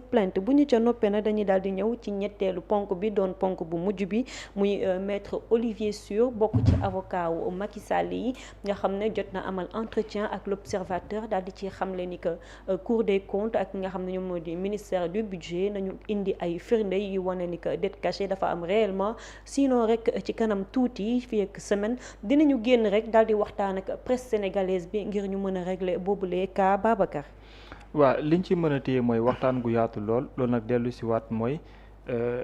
plainte bu ñu ca noppee nag dañuy daal di ñëw ci ñetteelu ponk bi doon ponk bu mujj bi muy maître Olivier Sur bokk ci avocat wu Macky Sall yi nga xam ne jot na amal entretien ak l'observateur daal di ci xamle ni que Cour des comptes ak nga xam ne ñoom moo di ministère du budget nañu indi ay firnde yu wane ni que dette cachée dafa am réellement sinon rek ci kanam tuuti fii ak semaine dinañu génn rek daal di waxtaan ak presse sénégalaise bi ngir ñu mën a régler boobulee cas Babacar. waaw liñ ci mën a téye mooy waxtaan gu yaatu loolu nag dellu si waat mooy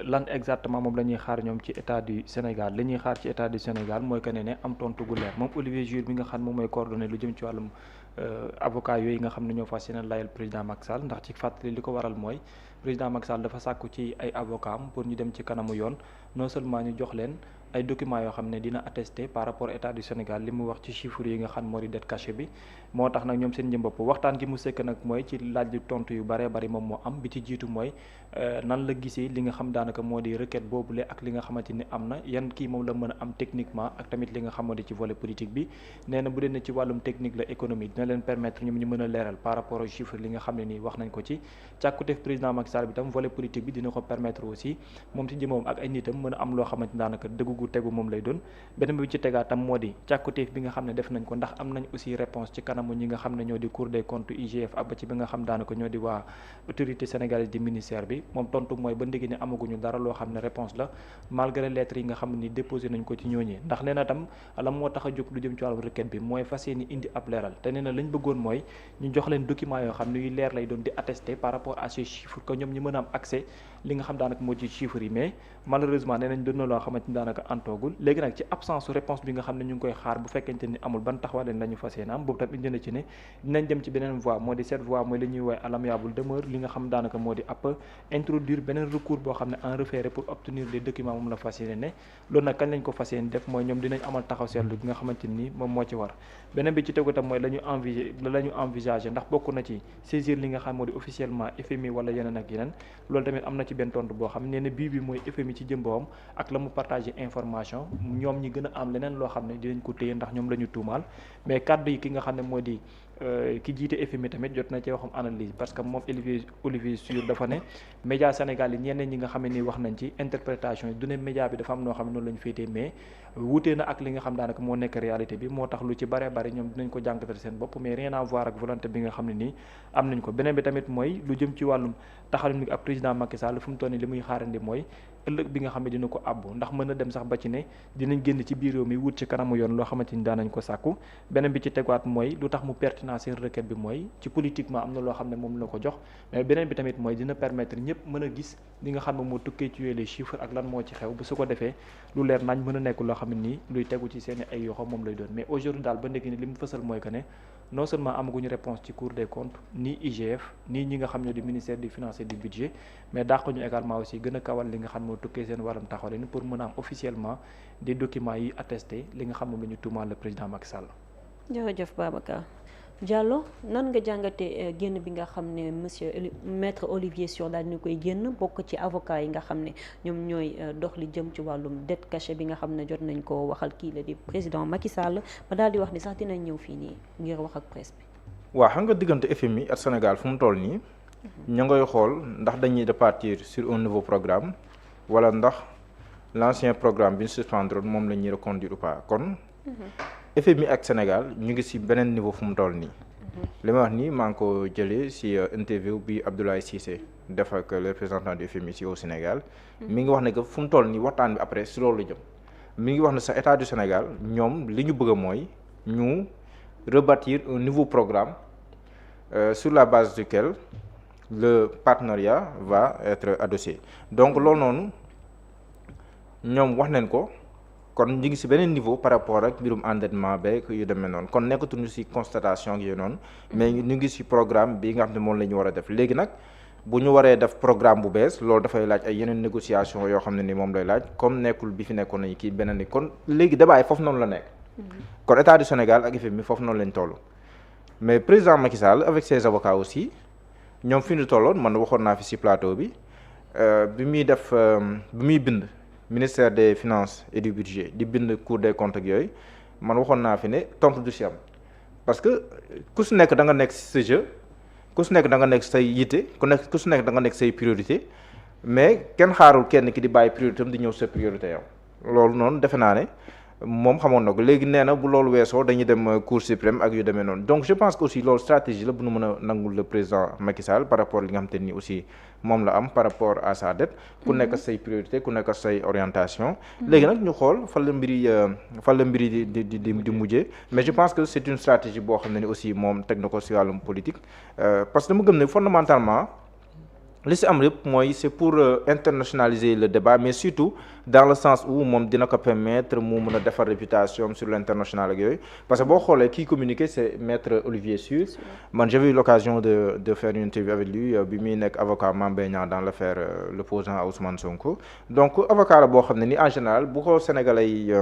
lan exactement moom la ñuy xaar ñoom ci état du Sénégal li ñuy xaar ci état du Sénégal mooy que ne am tontu gu leer moom Olivier Jure bi nga xam moom mooy coordonné lu jëm ci wàllum avocat yooyu nga xam ne ñoo fas yéene layal président Macky Sall ndax ci fàttali li ko waral mooy président Macky Sall dafa sàkku ci ay avocat am pour ñu dem ci kanamu yoon non seulement ñu jox leen ay documents yoo xam ne dina attesté par rapport état du Sénégal li mu wax ci chiffres yi nga xam moo di dette cachée bi moo tax nag ñoom seen njëm bopp waxtaan gi mu sekk nag mooy ci laaj tontu yu baree bari moom moo am bi ci jiitu mooy nan la gisee li nga xam daanaka moo di requête boobule ak li nga xamante ni am na yan kii moom la mën a am techniquement ak tamit li nga xam moo di ci volet politique bi nee na bu dee ne ci wàllum technique la économie dina leen permettre ñoom ñu mën a leeral par rapport aux chiffres li nga xam ne nii wax nañ ko ci càkkuteef président Macky Sall bi tam volet politique bi dina ko permettre aussi moom ci jëmoom ak ay nitam mën a am loo xamante ni daanaka dëggu gu tegu moom lay doon beneen bi ci tegaatam moo di càkkuteef bi nga xam ne def nañ ko ndax am nañ aussi réponse ci kanamu ñi nga xam ne ñoo di Cour des comptes IGF ak ba ci bi nga xam daanaka ñoo di waa autorité sénégalaise di ministère bi moom tontu mooy ba ndégi ne amaguñu dara loo xam ne réponse la malgré lettres yi nga xam ne ni déposé nañ ko ci ñooñee ndax nee na tam la moo tax a jóg lu jëm ci wàllu requête bi mooy fas yéene indi ab leeral te nee na lañ bëggoon mooy ñu jox leen document yoo xam ne yu leer lay doon di attester par rapport à ces chiffres que ñoom ñu mën a am accès li nga xam daanaka moo ci chiffres yi mais malheureusement nee nañ doon na loo xamante ni daanaka antoogul léegi nag ci absence réponse bi nga xam ne ñu ngi koy xaar bu fekkente ni amul ban taxawaay leen la ñu fas yéene am boobu tam indi na ci ne dinañ dem ci beneen voie moo di cette voie mooy li ñuy woowee à l'amiable demeure li nga xam daanaka moo di ab introduire beneen recours boo xam ne en référé pour obtenir les documents moom la fas yéene ne loolu nag kañ lañ ko fas yéene def mooy ñoom dinañ amal taxaw seetlu gi nga xamante ni moom moo ci war beneen bi ci tegu tam mooy la ñu envisager ndax bokk na ci saisir li nga xam moo di officiellement FMI wala yeneen ak yeneen loolu tamit am na ci benn tontu boo xam nee na bii bi mooy FMI ci jëmboom ak la mu partagé information ñoom ñi gën a am leneen loo xam ne dinañ ko téye ndax ñoom la ñu tuumaal mais kàddu yi ki nga xam ne moo di ki jiite FMI tamit jot na ci waxam analyse parce que moom Olivier Sur dafa ne média Sénégal yi ñeneen ñi nga xam ne ni wax nañ ci interprétation yi du ne média bi dafa am noo xam ne noonu la ñu féetee mais wutee na ak li nga xam daanaka moo nekk réalité bi moo tax lu ci bare bari ñoom dinañ ko jàngatal seen bopp mais rien à voir ak volonté bi nga xam ne nii am nañ ko beneen bi tamit mooy lu jëm ci wàllum taxalin ak président Macky Sall fu mu toll nii li muy xaarandi mooy ëllëg bi nga xam ne dina ko àbbu ndax mën na dem sax ba ci ne dinañ génn ci biir réew mi wut ci kanamu yoon loo xamante ni daanañ ko sàkku beneen bi ci tegaat mooy lu tax mu pertinent seen requête bi mooy ci politiquement am na loo xam ne moom la ko jox mais beneen bi tamit mooy dina permettre ñëpp mën a gis li nga xam ne moo tukkee ci les chiffres ak lan moo ci xew bu su ko defee lu leer nañ mën a nekk loo xam ne nii luy tegu ci seen ay yoxo moom lay doon mais aujourd'hui daal ba ndekki ni li mu fësal mooy que ne non seulement amaguñu réponse ci Cour des comptes ni IGF ni ñi nga xam ne di ministère du finance et du budget mais dàquñu également aussi gën a kawal li nga xam moo tukkee seen wàllum taxawalin pour mën a am officiellement des documents yi attesté li nga xam ne la ñu tuumaal le président Macky Sall. jërëjëf Babacar Diallo nan nga jàngatee génn bi nga xam ne monsieur maître Olivier Sur daal dina koy génn bokk ci avocat yi nga xam ne ñoom ñooy dox li jëm ci wàllum dette cachée bi nga xam ne jot nañ ko waxal kii la di président Macky Sall ba daal di wax ni sax dinañ ñëw fii nii ngir wax ak presse bi. waaw xam nga diggante FMI ak Sénégal fu mu toll nii. ñu ngay xool ndax dañuy repartir sur un nouveau programme wala ndax l'ancien programme bi ñu suspendre moom la ñuy reconduire ou pas kon. FMI ak Sénégal ñu ngi ci beneen niveau fu mu toll nii. li ma wax nii maa ngi ko jëlee ci interview bi Abdoulaye Cissé def ak le représentant du FMI ci au Sénégal. mi ngi wax ne que fu mu toll nii waxtaan bi après ci loolu la jëm. mi ngi wax ne sax état du Sénégal ñoom li ñu bëgg mooy ñu rebâtir un nouveau programme sur la base duquel le partenariat va être adossé donc loolu noonu ñoom wax nañ ko. kon ñu ngi ci beneen niveau par rapport ak mbirum endettement beeg yu demee noonu kon nekkatuñu ci constatation ak yooyu noonu mais ñu ngi ci programme bi nga xam ne moom la ñu war a def léegi nag bu ñu waree def programme bu bees loolu dafay laaj ay yeneen négociation yoo xam ne ni moom lay laaj comme nekkul bi fi nekkoon nañu kii beneen ni kon léegi débat yi foofu noonu la nekk. kon état du Sénégal ak FMI foofu noonu lañ toll. mais président Macky Sall avec ses avocats aussi ñoom fi ñu tolloon man waxoon naa fi ci plateau bi bi muy def bi muy bind. ministère des finances et du budget di bind Cour des comptes ak yooyu man waxoon naa fi ne tontu du ci am parce que ku si nekk da nga nekk ci ce jeu ku su nekk da nga nekk say yitte ku su nekk da nga nekk say priorité mais kenn xaarul kenn ki di bàyyi priorité am di ñëw sa priorité yow loolu noonu defe naa ne moom xamoon na ko léegi nee na bu loolu weesoo dañuy dem cour suprême ak yu demee noonu donc je pense que aussi loolu stratégie la bu nu mën a nangul le président Macky Sall par rapport li nga xam te ni aussi moom la am par rapport à sa dette ku nekk say priorité ku nekk say orientation léegi nag ñu xool fan la mbiri di mujjee mais je pense que c'est une stratégie boo xam ne ni aussi moom teg na ko si wàllum politique parce que dama gëm ne fondamentalement li si am lépp mooy c'est pour internationaliser le débat mais surtout dans le sens où moom dina ko permettre mu mën a defar réputation sur l'international ak yooyu parce que boo xoolee kii communiqué c'est maître Olivier Sur man j'avais eu l'occasion de faire une interview avec lui bi muy nekk avocat Mame Mbaye Niang dans l'affaire l'opposant à Ousmane Sonko donc avocat la boo xam ne ni en général bu ko sénégalais yi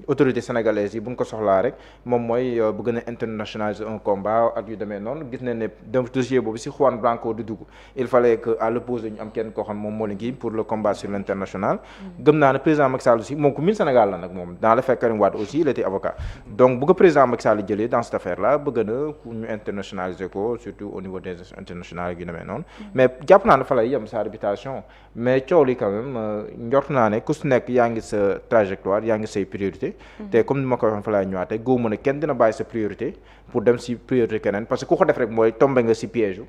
autorités sénégalaises yi bu ñu ko soxlaa rek moom mooy bu gën a internationaliser un combat ak yu demee noonu gis nañ ne dossier boobu si Juan Branco di dugg il fallait que à l'opposé ñu am kenn koo xam moom moo leen kii pour le combat sur l'international gëm naa ne président Macky Sall aussi moom ku min Sénégal la nag moom dans l'affaire Karim Wade aussi il était avocat donc bu ko président Macky Sall jëlee dans cette affaire là bëgg na ku ñu internationaliser ko surtout au niveau des internationales ak yu demee noonu mais jàpp naa ne fa lay yem sa réputation mais coow li quand même njort naa ne ku su nekk yaa ngi sa trajectoire yaa ngi say priorité te comme ni ma ko waxoon fa laay ñëwaatee góob ma ne kenn dina bàyyi sa priorité pour dem si priorité keneen parce que ku ko def rek mooy tombé nga si piège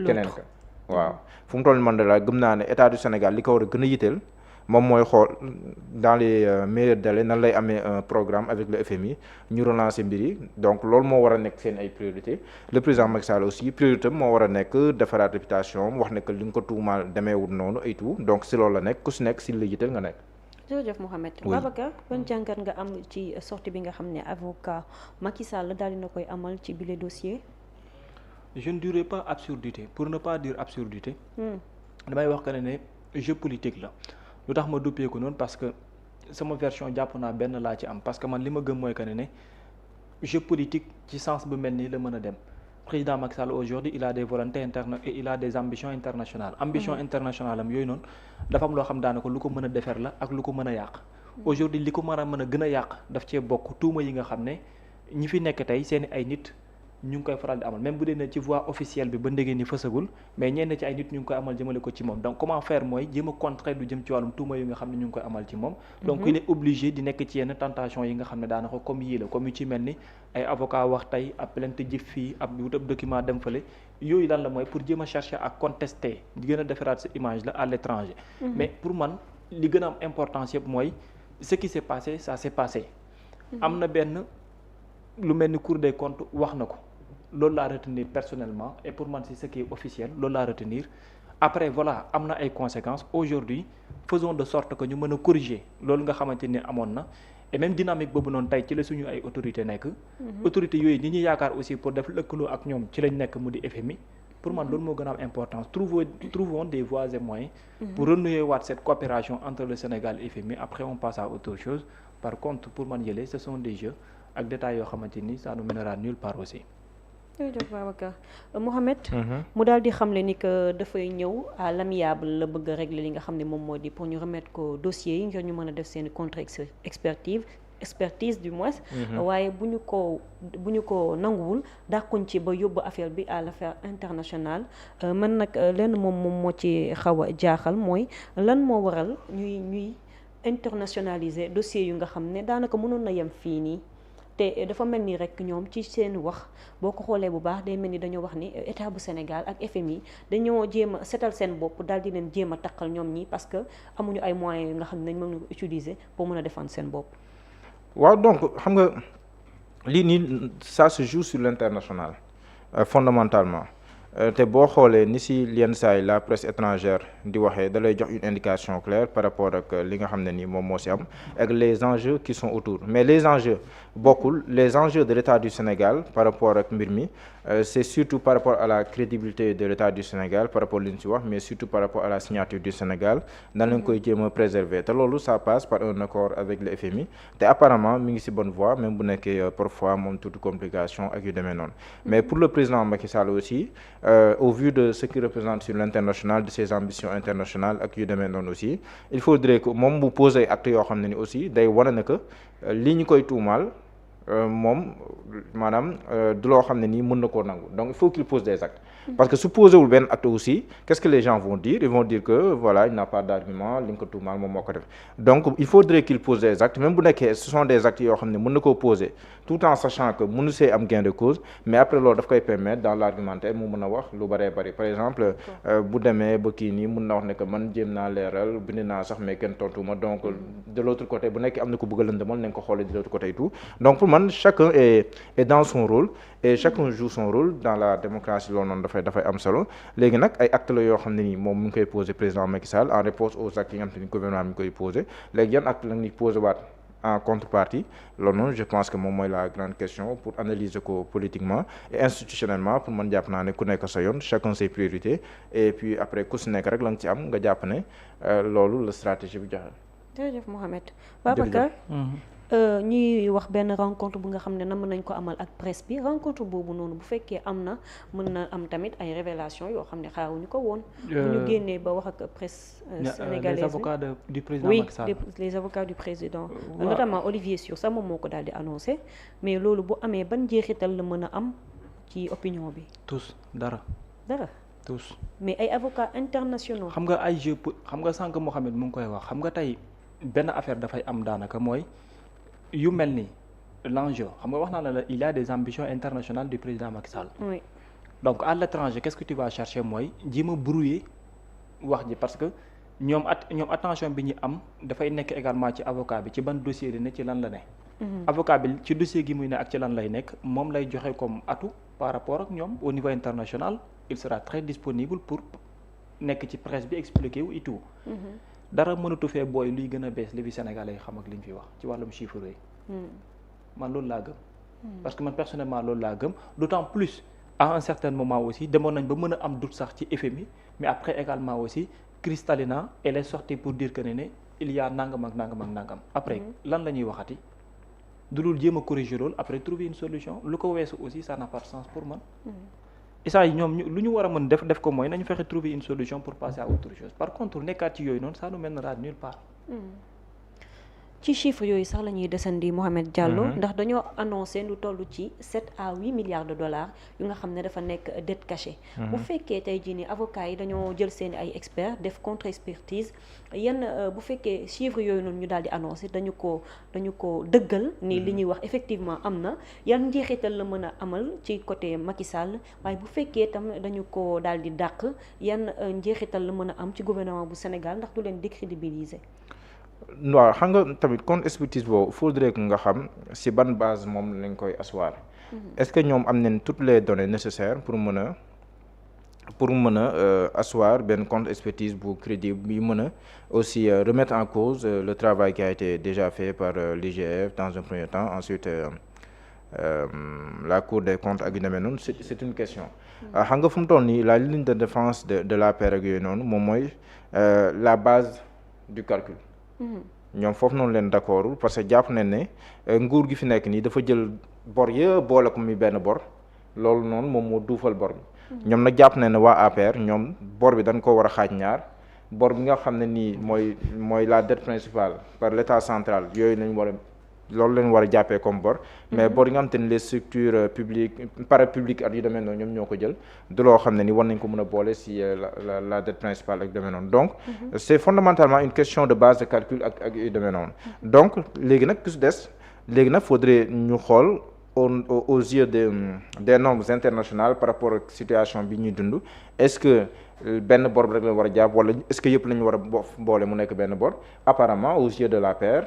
keneen ka waaw fu mu toll man de la gëm naa ne état du Sénégal li ko war a gën a yitteel moom mooy xool dans les meilleurs délais nan lay amee un programme avec le FMI ñu relancer mbir yi donc loolu moo war a nekk seen ay priorité le président Macky Sall aussi priorité moo war a nekk defaraat réputation wax ne que li nga ko tuumaal demeewul noonu et tout donc si loolu la nekk ku si nekk si la yitteel nga nekk. jërëjëf Mouhamed. Babacar ban jàngat nga am ci sortie bi nga xam ne avocat Macky Sall daal dina koy amal ci bile dossier. je ne dirais pas absurdité pour ne pas dire absurdité. damay wax que ne jeu politique la. lu tax ma duppee ko noonu parce que sama version jàpp naa benn laa ci am parce que man li ma gëm mooy que ne jeu politique ci sens bu mel nii la mën a dem président Macky Sall aujourd'hui il a des volontés internes et il a des ambitions internationales. ambition internationale am yooyu noonu dafa am loo xam daanaka lu ko mën a defar la ak lu ko mën a yàq. aujourd'hui li ko mën a gën a yàq daf cee bokk tuuma yi nga xam ne ñi fi nekk tey seeni ay nit. ñu ngi koy faral di amal même bu dee ne ci voie officielle bi ba ndege ni fësagul mais ñenn ci ay nit ñu ngi koy amal jëmale ko ci moom donc comment faire mooy jéem a contrer du jëm ci wàllum tuuma yu nga xam ne ñu ngi koy amal ci moom donc il est obligé di nekk ci yenn tentation yi nga xam ne daanaka comme yii la comme yu ci mel ni ay avocat wax tey ab plainte jëf fii ab wut ab document dem fële yooyu lan la mooy pour jéem a chercher à contester di gën a defaraat sa image la à l'étranger mais pour man li gën a am importance yëpp mooy ce qui s'est passé ça s'est passé am na benn lu mel ni Cour des comptes wax na ko loolu laa retenir personnellement et pour man c'est ce qui est officiel loolu laa retenir après voilà am na ay conséquences aujourd'hui faisons de sorte que ñu mën a corriger loolu nga xamante ni amoon na et même dynamique boobu noonu tey ci la suñu ay autorités nekk autorités yooyu ñi ñuy yaakaar aussi pour def lëkkaloo ak ñoom ci lañ nekk mu di FMI pour man loolu moo gën a am importance trouvons des voies et moyens pour renouer waat cette coopération entre le Sénégal et FMI après on passe à autre chose par contre pour man yële ce sont des jeux ak détails yoo xamante ni ça nous mènera nulle part aussi. jërëjëf Babacar Mouhamed. mu daal di xamle ni que dafay ñëw à l'amiable la bëgg a régler li nga xam ne moom moo di pour ñu remettre ko dossier yi ngir ñu mën a def seen contre expertise du moins. waaye bu ñu ko nanguwul dàquñ ci ba yóbbu affaire bi à l'affaire internationale man nag lenn moom moo ci xaw a jaaxal mooy lan moo waral ñuy internationaliser dossier yu nga xam ne daanaka mënoon na yem fii nii. te dafa mel ni rek ñoom ci seen wax boo ko xoolee bu baax day mel ni dañoo wax ni état bu Sénégal ak FMI dañoo jéem a setal seen bopp daal di leen jéem a takkal ñoom ñi parce que amuñu ay moyens yu nga xam ne dañ mën ko utiliser pour mën a défendre seen bopp. waaw donc xam nga lii nii ça se joue sur l'international fondamentalement te boo xoolee ni si yenn saa yi la presse étrangère di waxee da lay jox une indication claire par rapport ak li nga xam ne nii moom moo si am ak les enjeux qui sont autour mais les enjeux bokkul les enjeux de l'État du Sénégal par rapport ak mbir mi c'est surtout par rapport à la crédibilité de l'État du Sénégal par rapport li ñu si wax mais surtout par rapport à la signature du Sénégal nan lañ koy jéem a préserver te loolu ça passe par un accord avec le FMI te apparemment mi ngi si bonne voie même bu nekkee parfois moom toute complication ak yu demee noonu mais pour le président Macky Sall aussi au vu de ce qu'il représente sur l'international de ses ambitions internationales ak yu demee noonu aussi il faudrait que moom bu poser acte yoo xam ne ni aussi day wane na que li ñu koy tuumaal moom maanaam du loo xam ne nii mën na koo nangu donc il faut qu'il pose des actes parce que su posé wul benn acte aussi qu'est-ce que les gens vont dire, ils vont dire que voilà il n'a pas d'argument li nga ko tuumaal moom moo ko def. Donc il faudrait qu'il pose des actes, même bu nekkee ce sont des actes yoo xam ne mën na koo poser tout en sachant que mënu see am gain de cause, mais après loolu daf koy permettre dans l'argumentaire mu mën a wax lu bëree bëri. Par exemple bu demee ba kii nii mën na wax ne que man jéem naa leeral bind naa sax mais kenn tontu ma, donc de l'autre côté bu nekkee am na ko bëgg a lëndëmal nañ ko xoolee de l'autre côté et tout. Donc pour man chacun est dans son rôle et chacun joue son rôle dans la démocratie. Loolu noonu dafay am solo. Léegi nag ay actes la yoo xam ne nii moom mu ngi koy poser président Macky Sall en réponse aux actes yi nga xam ne gouvernement mi ngi koy poser. Léegi yan actes la ñuy poser waat en contrepartie, loolu noonu je pense que moom mooy la grande question pour analyser ko politiquement et institutionnellement pour man jàpp naa ne ku nekk sa yoon, chacun ses priorités, et puis après ku si nekk rek la nga ci am nga jàpp ne loolu la stratégie bi joxe. jërëjëf Mohamed. Babacar ñuy wax benn rencontre bu nga xam ne mën nañ ko amal ak presse bi, rencontre boobu noonu bu fekkee am na mën na am tamit ay révélations yoo xam ne xaaruñu ko woon. bu ñu génnee ba wax ak presse sénégalaise. les avocats du président Macky Sall. Oui, les avocats du président. Notamment Olivier Sur sax moom moo ko daal di annoncé, mais loolu bu amee ban njeexital la mën a am ci opinion bi. tous dara. tous. mais ay avocats internationaux. xam nga ay jeu xam nga sànq Mohamed mu ngi koy wax, xam nga tey benn affaire dafay am daanaka mooy. yu mel ni l'enjeu xam nga wax naa la il y a des ambitions internationales du président Macky Sall. Oui. Donc à l'étranger qu'est-ce que tu vas chercher mooy jéem a brouiller wax ji, parce que ñoom attention bi ñu am dafay nekk également ci avocat bi ci ban dossier di ne ci lan la ne. Avocat bi ci dossier gi muy ne ak ci lan lay nekk moom lay joxe comme atout par rapport ak ñoom au niveau international. Il sera très disponible pour nekk ci presse bi expliquer wu et tout. Dara mënatu fee booy luy gën a bees li fi Sénégalais yi xam ak li ñu fi wax ci wàllum chiffre yi. Man loolu laa gëm. Parce que man personnellement loolu laa gëm, d'autant plus à un certain moment aussi demoon nañ ba mën a am doute sax ci FMI, mais après également aussi Kristalina elle est sortie pour dire que ne il y a nangam ak nangam ak nangam. Après lan la ñuy waxati du dul jéem a corriger loolu après trouver une solution, lu ko weesu aussi ça n'a pas de sens pour man. Et ça ñoom lu ñu war a mën def ko mooy nañu fexe trouver une solution pour passer à autre chose. Par contre nekkaat ci yooyu noonu ça nous mènera nulle part. ci chiffres yooyu sax la ñuy desandi Mohamed Diallo, ndax dañoo annoncé lu toll ci 7 à 8 milliards de dollars yu nga xam ne dafa nekk dette cachée. bu fekkee tey jii nii avocats yi dañoo jël seeni ay experts def contre-expertise yenn bu fekkee chiffres yooyu noonu ñu daal di annoncé dañu ko dëggal ni li ñuy wax effectivement am na, yan njeexital la mën a amal ci côté Macky Sall, waaye bu fekkee tam dañu ko daal di dàq yan njeexital la mën a am ci gouvernement bu Sénégal ndax du leen décrédibiliser. waaw xam nga tamit contre expertise boobu faudrait que nga xam ci ban base moom lañ koy asseoir. Est-ce que ñoom am nañ toutes les données nécessaires pour mën a asseoir benn contre expertise bu crédible bi mën a aussi remettre en cause le travail qui a été déjà fait par l'IGF dans un premier temps, ensuite la Cour des comptes ak yu demee noonu c'est une question. xam nga fu mu toll nii la ligne de défense de l'APR ak yooyu noonu moom mooy la base du calcul. ñoom foofu noonu leen d'accordul parce que jàpp nañ ne nguur gi fi nekk nii dafa jël bor yëpp boole ko muy benn bor, loolu noonu moom moo duufal bor bi. ñoom nag jàpp nañ ne waa APR ñoom bor bi dañ ko war a xaaj ñaar, bor bi nga xam ne nii mooy la dette principale par l'État central yooyu loolu lañ war a jàppee comme bor, mais bor yi nga xam te ne les structures publiques parapubliques ak yu demee noonu ñoom ñoo ko jël du loo xam ne ni war nañ ko mën a boole si la dette principale ak yu demee noonu. Donc c'est fondamentalement une question de base de calcul ak yu demee noonu. Donc léegi nag ku si des léegi nag faudrait ñu xool aux yeux des normes internationales par rapport ak situation bi ñuy dund, est-ce que benn bor rek la war a jàpp wala est-ce que yëpp la ñu war a boole mu nekk benn bor. Apparemment aux yeux de l'APR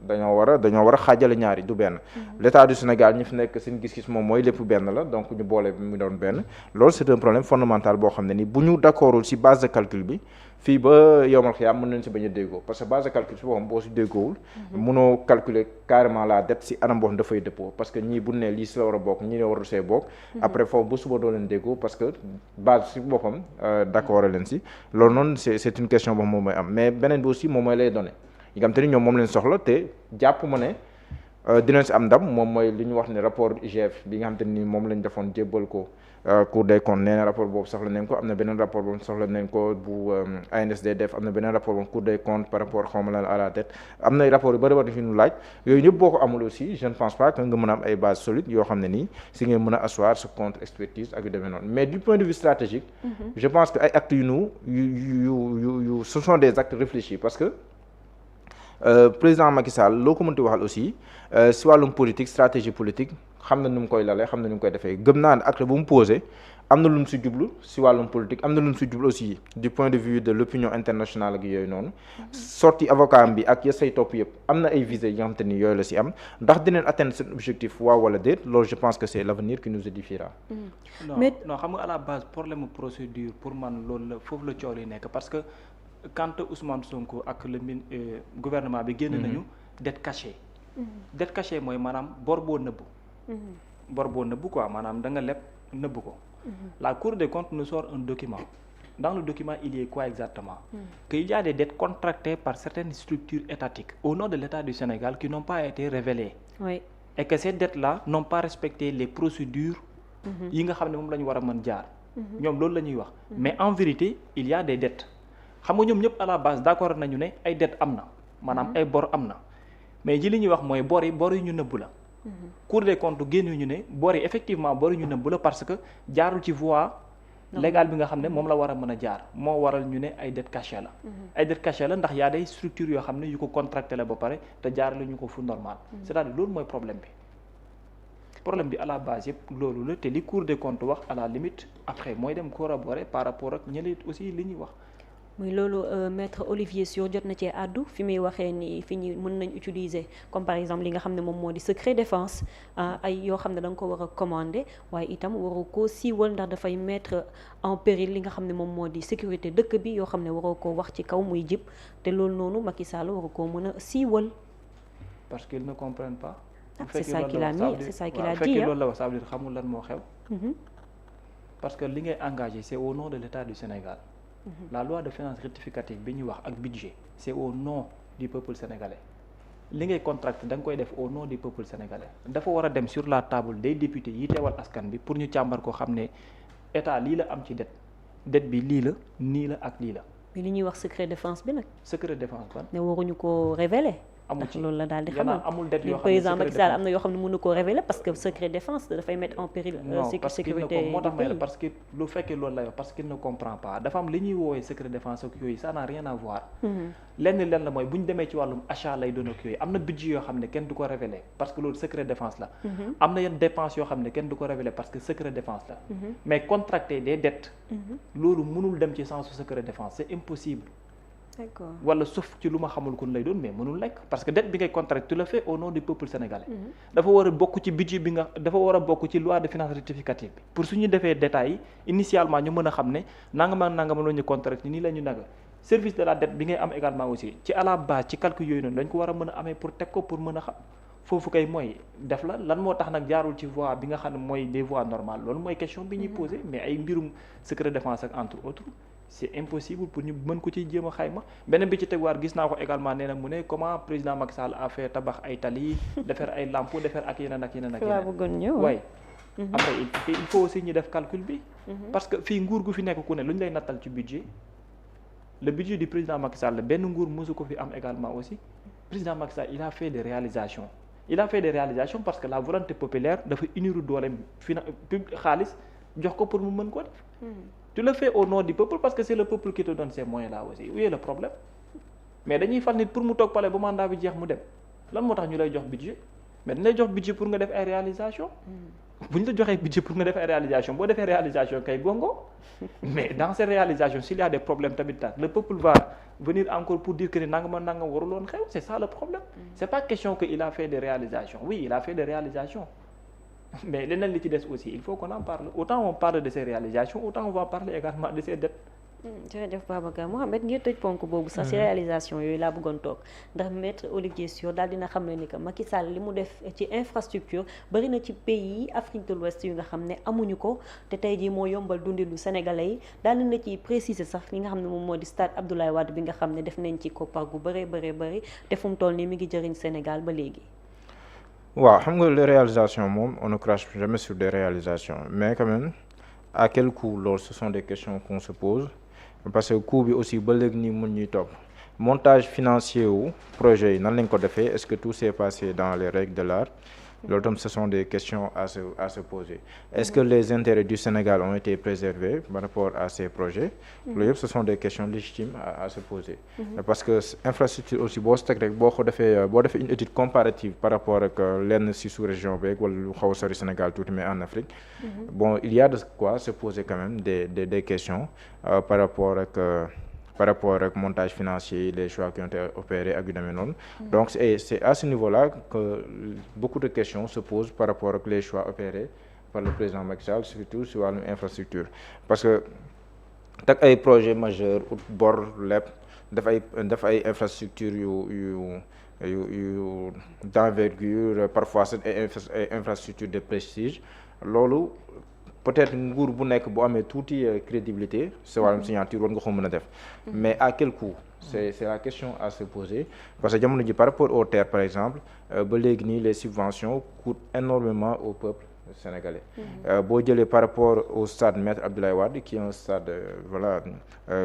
dañoo war a xaajale ñaari du benn. L'État du Sénégal ñi fi nekk seen gis-gis moom mooy lépp benn la, donc ñu boole mu doon benn. Loolu c'est un problème fondamental boo xam ne ni bu ñu d'accordul ci base de calcul bi fii ba yowmal xiyaam mën nañ ci bañ a déggoo, parce que base de calcul ci boppam boo ci déggoowul mënoo calculer carrément la dette ci anam boo xam dafay dëppoo, parce que ñii bu ne lii ci la war a bokk ñii ne warul see bokk. Après foofu ba suba doo leen déggoo parce que base ci boppam d'accord leen ci. Loolu noonu c'est une question boo moom mooy am, mais beneen bi aussi moom mooy les données yi nga xam te ni ñoom moom leen soxla te jàpp ma ne dinañ si am ndam, moom mooy li ñu wax ne rapport IGF bi nga xam te ni moom lañ defoon jébbal ko Cour des comptes nee na rapport boobu soxla nañ ko am na beneen rapport boobu soxla nañ ko bu ANSD def am na beneen rapport boobu Cour des comptes par rapport xawma lan à la tête am na rapport yu bëri bëri fi ñu laaj yooyu ñëpp boo ko amul aussi je ne pense pas que nga mën a am ay bases solides yoo xam ne nii si ngeen mën a asseoir sa contre expertise ak yu demee noonu mais du point de vue stratégique je pense que ay actes yu ce sont des actes réfléchis parce que président Macky Sall loo ko mënti waxal aussi si wàllum politique stratégie politique xam na nu mu koy lalee xam na nu mu koy defee gëm naa ne acte bu mu posé am na lu mu si jublu si wàllum politique am na lu mu si jublu aussi du point de vue de l'opinion internationale ak yooyu noonu sorti avocat bi ak ya say topp yëpp am na ay visées yi nga xam te ni yooyu la si am ndax dinañ atteindre seen objectif waaw wala déet loolu je pense que c'est l'avenir qui nous édifiera. non xam nga à la base problème procédure pour man loolu la foofu la coow li nekk parce que quand Ousmane Sonko ak le gouvernement bi génn nañu dette cachée. dette cachée mooy maanaam bor boo nëbbu. bor boo nëbbu quoi maanaam da nga leb nëbbu ko. La Cour des comptes nous sort un document. Dans le document, il y a quoi exactement? Qu'il y a des dettes contractées par certaines structures étatiques au nom de l'État du Sénégal qui n'ont pas été révélées. Oui. Et que ces dettes-là n'ont pas respecté les procédures yi nga xam ne moom la ñu war a mën jaar. ñoom loolu la ñuy wax. Mais en vérité, il y a des dettes. xam nga ñoom ñëpp à la base d'accord nañu ne ay dettes am na maanaam ay bor am na mais ji li ñuy wax mooy bor yi ñu nëbbu la. Cour des comptes génn ñu ne bor yi effectivement bor yi ñu nëbb la parce que jaarul ci voie légale bi nga xam ne moom la war a mën a jaar moo waral ñu ne ay dette cachée la ay dette cachée la ndax yaa day structure yoo xam ne yu ko contracté la ba pare te jaarale ñu ko fu normal c'est-à-dire loolu mooy problème bi à la base yëpp loolu la te li Cour des comptes wax à la limite après mooy dem corroborer par rapport ak ñële aussi li ñuy wax muy loolu maître Olivier Sur jot na cee àddu fi muy waxee ni fi ñu mën nañ utiliser comme par exemple li nga xam ne moom moo di secret défense ay yoo xam ne da nga ko war a commander waaye itam waru koo siiwal ndax dafay mettre en péril li nga xam ne moom moo di sécurité dëkk bi yoo xam ne waroo koo wax ci kaw muy jib te loolu noonu Macky Sall waru koo mën a siiwal. parce qu'ils ne comprennent pas. c'est ça qu'il a mis c'est ça qu'il a dit loolu la wax ça veut dire xamul lan moo xew. parce que li ngay engagé c'est au nom de l'État du Sénégal. La loi de finances rectificative bi ñuy wax ak budget c'est au nom du peuple sénégalais li ngay contracté da nga koy def au nom du peuple sénégalais dafa war a dem sur la table des députés yi teewal askan bi pour ñu càmbar ko xam ne état lii la am ci dette bi lii la nii la ak lii la. mais li ñuy wax secret défense bi nag. secret défense ban. ne waruñu ko révéler. amul ci loolu la daal di xamal amul dette yoo xam ne président Macky Sall am na yoo xam ne mënu ko révéler parce que secret défense dafay mettre en péril sécurité moo tax may la parce que lu fekkee loolu la wax parce qu'il ne comprend pas dafa am li ñuy woowee secret défense ak yooyu ça n'a rien à voir lenn la mooy bu ñu demee ci wàllum achat lay doon ak yooyu am na budget yoo xam ne kenn du ko révéler parce que loolu secret défense la am na yenn dépenses yoo xam ne kenn du ko révéler parce que secret défense la mais contracter des dettes loolu mënul dem ci sensu secret défense c'est impossible. D'accord. wala sauf ci lu ma xamul kon lay doon mais mënul nekk parce que dette bi ngay contracté tu le fais au nom du peuple sénégalais. dafa war a bokk ci budget bi dafa war a bokk ci loi de finances rectificative bi pour suñu defee détails yi initialement ñu mën a xam ne nangam ak nangam la ñu contracté nii la ñu naga service de la dette bi ngay am également aussi ci à la base ci calcul yooyu noonu dañ ko war a mën a amee pour teg ko pour mën a xam foofu kay mooy def la lan moo tax nag jaarul ci voie bi nga xam ne mooy des voies normales loolu mooy question bi ñuy posé mais ay mbirum secret défense ak entre autres. c'est impossible pour ñu mën ko ci jéem a xayma beneen bi ci tegwaar gis naa ko également nee na mu ne comment président Macky Sall a fait tabax ay tali defar ay lampe defar ak yeneen ak yeneen ak yeneen waaye après il faut aussi ñu def calcul bi parce que fii nguur gu fi nekk ku ne lu ñu lay nattal ci budget le budget du président Macky Sall benn nguur mosu ko fi am également aussi président Macky Sall il a fait des réalisations parce que la volonté populaire dafa uniru dooleem xaalis jox ko pour mu mën ko def tu le fais au nom du peuple parce que c'est le peuple qui te donne ces moyens là aussi où est le problème mais dañuy fal nit pour mu toog pale ba mandat bi jeex mu dem lan moo tax ñu lay jox budget mais dañ lay jox budget pour nga def ay réalisation bu ñu la joxee budget pour nga def ay réalisation boo defee réalisation kay gongo mais dans ces réalisations s'il y a des problèmes tamit le peuple va venir encore pour dire que ni nangam waruloon xew c'est ça le problème c'est pas question que il a fait des réalisations oui il a fait des réalisations mais leneen li ci des aussi il faut qu'on en parle autant on parle de ces réalisations autant on va parler également de ces dettes. jërëjëf Babacar Mohamed ngir tëj ponk boobu sax ci réalisation yooyu laa bëggoon toog ndax maître Olivier Sur daal dina xam ne ni que Macky Sall li mu def ci infrastructure bari na ci pays Afrique de l'Ouest yu nga xam ne amuñu ko te tey jii moo yombal dundinu sénégalais yi daal dina ci préciser sax li nga xam ne moom moo di stade Abdoulaye Wade bi nga xam ne def nañ ci koppar gu bari te fu mu toll nii mi ngi jëriñ Sénégal ba léegi. waaw xam nga les réalisations moom on ne crache jamais sur des réalisations mais quand même à quel coût loolu ce sont des questions qu'on se pose parce que coût bi aussi ba léegi nii mën ñuy topp montage financier wu projet yi nan lañ ko defee est-ce que tout s'est passé dans les règles de l'art loolu tam ce sont des questions à se poser est-ce que les intérêts du Sénégal ont été préservés par rapport à ces projets loolu yëpp ce sont des questions légitimes à se poser parce que infrastructure aussi boo si teg rek boo defee une étude comparative par rapport ak lenn si sous-région beeg wala lu xaw a sori Sénégal tuuti mais en Afrique bon il y a de quoi se poser quand même des questions par rapport ak montage financier les choix qui ont été opérés ak yu demee noonu donc c'est à ce niveau-là que beaucoup de questions se posent par rapport ak les choix opérés par le président Macky Sall surtout si wàllum infrastructure parce que teg ay projets majeurs ut bor lépp def ay infrastructures yu d'envergure parfois c'est ay infrastructures de prestige loolu peut-être nguur bu nekk bu amee tuuti crédibilité sa wàllum signature war nga ko mën a def mais à quel coût c'est la question à se poser parce que jamono ji par rapport aux terres par exemple ba léegi nii les subventions coûtent énormément au peuple sénégalais boo jëlee par rapport au stade Maître Abdoulaye Wade qui est un stade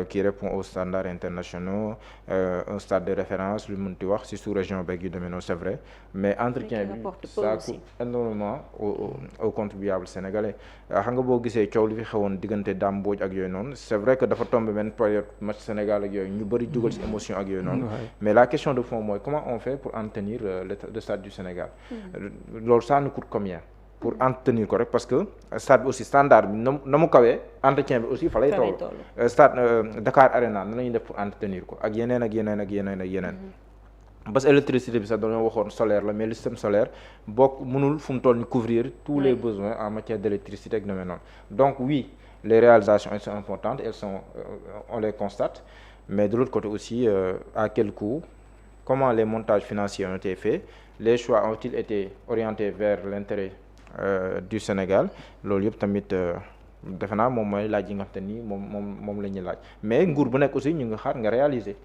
qui répond aux standards internationaux un stade de référence lu mënti wax ci sous-région beeg yu demee noonu c'est vrai mais entretien bi ça coûte énormément aux contribuables sénégalais xam nga boo gisee coow li fi xewoon diggante Dame Mbodj ak yooyu noonu c'est vrai que dafa tombé benn période match Sénégal ak yooyu ñu bëri dugal ci émotion ak yooyu noonu mais la question de fond mooy comment on fait pour entretenir le stade du Sénégal loolu ça nous coûte combien pour entretenir ko rek parce que stade bi aussi standard bi na mu kawee entretien bi aussi fa lay toll stade Dakar Arena nan la ñuy def pour entretenir ko ak yeneen parce que électricité bi sax dañoo waxoon solaire la mais le système solaire bokk mënul fu mu toll ni couvrir tous les besoins en matière d'électricité ak demee noonu donc oui les réalisations elles sont importantes on les constate mais de l'autre côté aussi à quel coût comment les montages financiers ont été faits les choix ont-ils été orientés vers l'intérêt du Sénégal loolu yëpp tamit defe naa moom mooy laaj yi nga xam te ni moom la ñuy laaj mais nguur bu nekk aussi ñu nga xaar nga réaliser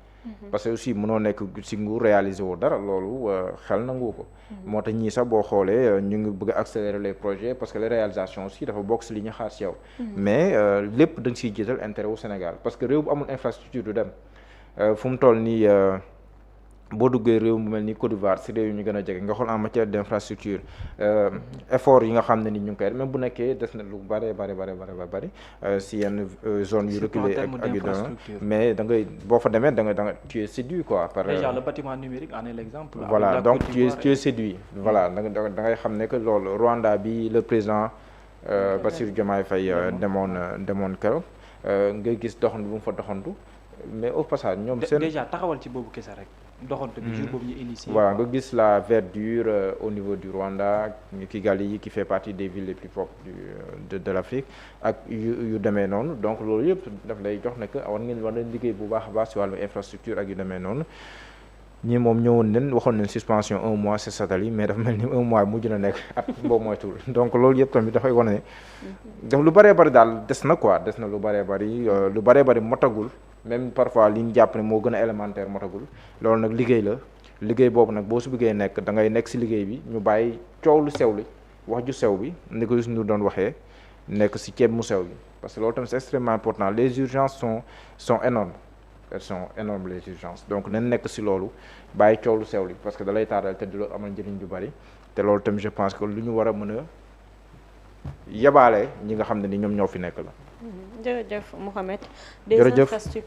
parce que aussi mënoo nekk ci nguur réaliser woo dara loolu xel nangu ko moo tax ñii sax boo xoolee ñu ngi bëgg a accélérer les projets parce que les réalisations aussi dafa bokk ci li ñu xaar ci yow mais lépp da nga ciy jiital intérêt wu Sénégal parce que réew bu amul infrastructure du dem fu mu toll nii boo duggee réew mu mel ni Côte d'Ivoire si réew yi ñu gën a jege nga xool en matière d'infrastructure effort yi nga xam ne ni ñu ngi koy même bu nekkee des na lu bari si yenn zone yu reculé ak yu doon mais da ngay boo fa demee da nga tu es séduit quoi par déjà le bâtiment numérique en est l'exemple voilà donc tu es séduit voilà da ngay xam ne que loolu Rwanda bi le président Bassirou Diomaye Faye demoon keroog nga gis doxantu bu mu fa doxantu mais au passage ñoom seen déjà taxawal ci boobu kese rek doxantu bi jour boobu ñu initié voilà nga gis la verdure au niveau du Rwanda Kigali qui fait partie des villes les plus propres de l'Afrique ak yu demee noonu donc loolu yëpp daf lay jox ne que war nañ liggéey bu baax a baax ci wàllu infrastructure ak yu demee noonu ñii moom ñëwoon nañ waxoon nañ suspension 1 mois c'est satali mais dafa mel ni 1 mois mujj na nekk at boobu moytuwul donc loolu yëpp tamit dafay wane ne daf lu bëree bëri daal des na lu bëree bëri motagul même parfois li ñu jàpp ne moo gën a élémentaire motagul loolu nag liggéey boobu nag boo su bëggee nekk da ngay nekk ci liggéey bi ñu bàyyi coow lu sew li wax ju sew bi ni ko ñu doon waxee nekk ci ceeb mu sew bi parce que loolu tamit c'est extrêmement important les urgences sont énormes elles sont énormes les urgences donc nañ nekk ci loolu bàyyi coow lu sew li parce que da lay taaral te du la amal njëriñ ju bari te loolu tamit je pense que lu ñu war a mën a yebaale ñi nga xam ne ni ñoom ñoo fi nekk la. jërëjëf Mouhamed. Des infrastructures